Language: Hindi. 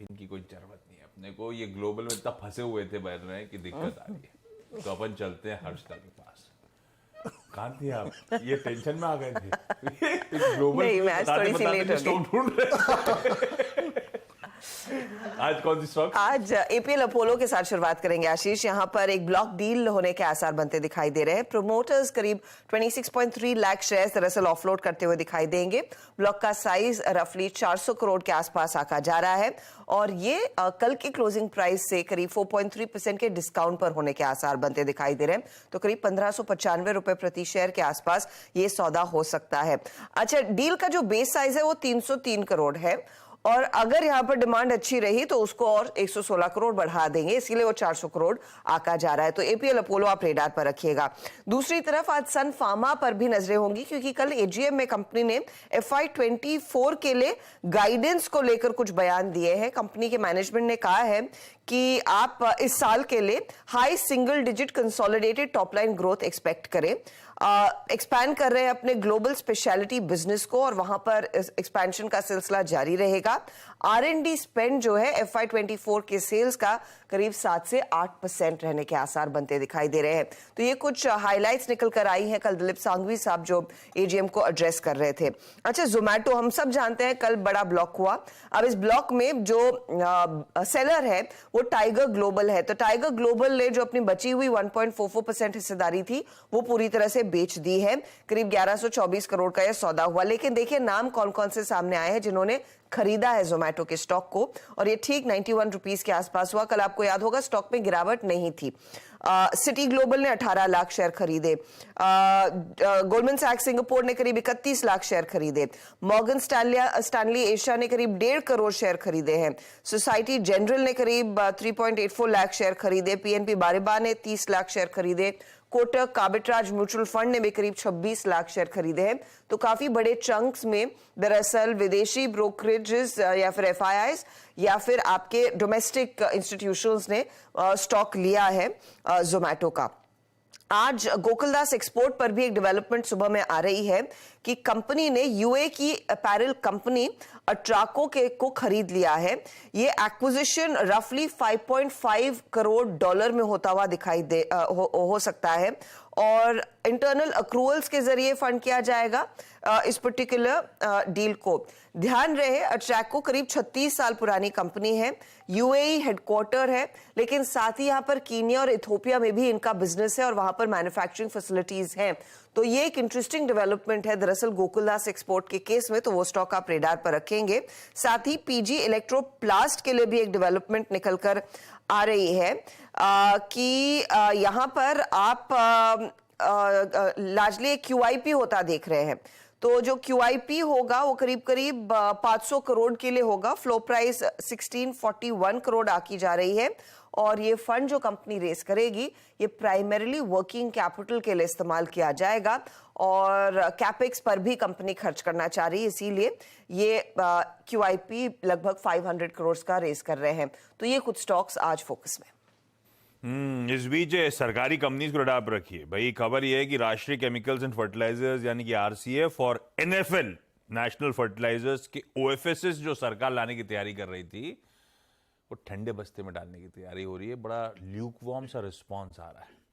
इनकी कोई जरूरत नहीं है अपने को, ये ग्लोबल में इतना फंसे हुए थे बहन रहे कि दिक्कत आ रही है, तो अपन चलते हैं हर्षदा के पास। कहाँ थे आप? ये टेंशन में आ गए थे ग्लोबल नहीं, मैं आज थोड़ी सी लेट हो स्टॉक ढूंढ रहे आज कौन सी स्टॉक? आज एपीएल अपोलो के साथ शुरुआत करेंगे आशीष। यहाँ पर एक ब्लॉक डील होने के आसार बनते दिखाई दे रहे हैं। प्रोमोटर्स करीब 26.3 लाख शेयर्स दरअसल ऑफलोड करते हुए दिखाई देंगे। ब्लॉक का साइज रफली 400 करोड़ के आसपास आका जा रहा है और ये कल की क्लोजिंग प्राइस से करीब 4.3% के डिस्काउंट पर होने के आसार बनते दिखाई दे रहे हैं। तो करीब 1595 रुपए प्रति शेयर के आसपास ये सौदा हो सकता है। अच्छा, डील का जो बेस साइज है वो 303 करोड़ है और अगर यहां पर डिमांड अच्छी रही तो उसको और 116 करोड़ बढ़ा देंगे, इसीलिए वो 400 करोड़ आका जा रहा है। तो एपीएल अपोलो आप रेडार पर रखिएगा। दूसरी तरफ आज सन फार्मा पर भी नजरें होंगी क्योंकि कल एजीएम में कंपनी ने FY24 के लिए गाइडेंस को लेकर कुछ बयान दिए हैं। कंपनी के मैनेजमेंट ने कहा है कि आप इस साल के लिए high single digit consolidated top line growth expect करें। एक्सपैंड कर रहे हैं अपने ग्लोबल स्पेशलिटी बिजनेस को और वहां पर एक्सपेंशन का सिलसिला जारी रहेगा। R&D स्पेंड जो है FY24 के सेल्स का करीब 7 से 8% रहने के आसार बनते दिखाई दे रहे हैं। तो ये कुछ हाइलाइट्स निकल कर आई हैं कल दिलीप सांघवी साहब जो एजीएम को एड्रेस कर रहे थे। अच्छा, जोमैटो हम सब जानते हैं कल बड़ा ब्लॉक हुआ। अब इस ब्लॉक में जो सेलर है वो टाइगर ग्लोबल है। तो टाइगर ग्लोबल ने जो अपनी बची हुई 1.44% हिस्सेदारी थी वो पूरी तरह से बेच दी है। करीब 1124 करोड़ का यह सौदा हुआ। लेकिन देखिए नाम कौन कौन से सामने आए हैं जिन्होंने खरीदा है जोमैटो के स्टॉक को और ये ठीक 91 रुपीस के आसपास हुआ। कल आपको याद होगा स्टॉक में गिरावट नहीं थी। सिटी ग्लोबल ने 18 लाख शेयर खरीदे। गोल्डमैन सैक्स सिंगापुर ने करीब 31 लाख शेयर खरीदे। मॉर्गन स्टैनली एशिया ने करीब 1.5 करोड़ शेयर खरीदे हैं। सोसाइटी जनरल ने करीब 3.84 लाख शेयर खरीदे। पीएनबी बारिबा ने 30 लाख शेयर खरीदे। कोटक काबिटराज म्यूचुअल फंड ने भी करीब 26 लाख शेयर खरीदे हैं। तो काफी बड़े चंक्स में दरअसल विदेशी ब्रोकरेजेस या फिर एफआईआईज या फिर आपके डोमेस्टिक इंस्टीट्यूशंस ने स्टॉक लिया है जोमैटो का। आज गोकुलदास एक्सपोर्ट पर भी एक डेवलपमेंट सुबह में आ रही है कि कंपनी ने यूए की अपैरल कंपनी अट्राको को खरीद लिया है। ये एक्विजिशन रफली 5.5 करोड़ डॉलर में होता हुआ दिखाई हो सकता है और इंटरनल अक्रूवल्स के जरिए फंड किया जाएगा इस पर्टिकुलर डील को। ध्यान रहे अट्रैको करीब 36 साल पुरानी कंपनी है, यूएई हेडक्वार्टर है, लेकिन साथ ही यहां पर कीनिया और इथोपिया में भी इनका बिजनेस है और वहां पर मैन्युफैक्चरिंग फैसिलिटीज हैं। तो ये एक इंटरेस्टिंग डेवलपमेंट है दरअसल गोकुलदास एक्सपोर्ट के केस में, तो वो स्टॉक आप रेडार पर रखेंगे। साथ ही पीजी इलेक्ट्रोप्लास्ट के लिए भी एक डेवलपमेंट निकल कर आ रही है कि यहां पर आप लार्जली QIP होता देख रहे हैं। तो जो QIP होगा वो करीब करीब 500 करोड़ के लिए होगा। फ्लो प्राइस 1641 करोड़ आकी जा रही है और ये फंड जो कंपनी रेस करेगी ये प्राइमरीली वर्किंग कैपिटल के लिए इस्तेमाल किया जाएगा और कैपेक्स पर भी कंपनी खर्च करना चाह रही है, इसीलिए ये QIP लगभग 500 करोड़ का रेस कर रहे हैं। तो ये कुछ स्टॉक्स आज फोकस में। इस बीच सरकारी कंपनीज को रडार पर रखिए भाई। खबर यह है कि राष्ट्रीय केमिकल्स एंड फर्टिलाइजर्स यानी कि RCF और NFL नेशनल फर्टिलाइजर्स के OFSs जो सरकार लाने की तैयारी कर रही थी वो ठंडे बस्ते में डालने की तैयारी हो रही है। बड़ा ल्यूकवार्म सा रिस्पॉन्स आ रहा है।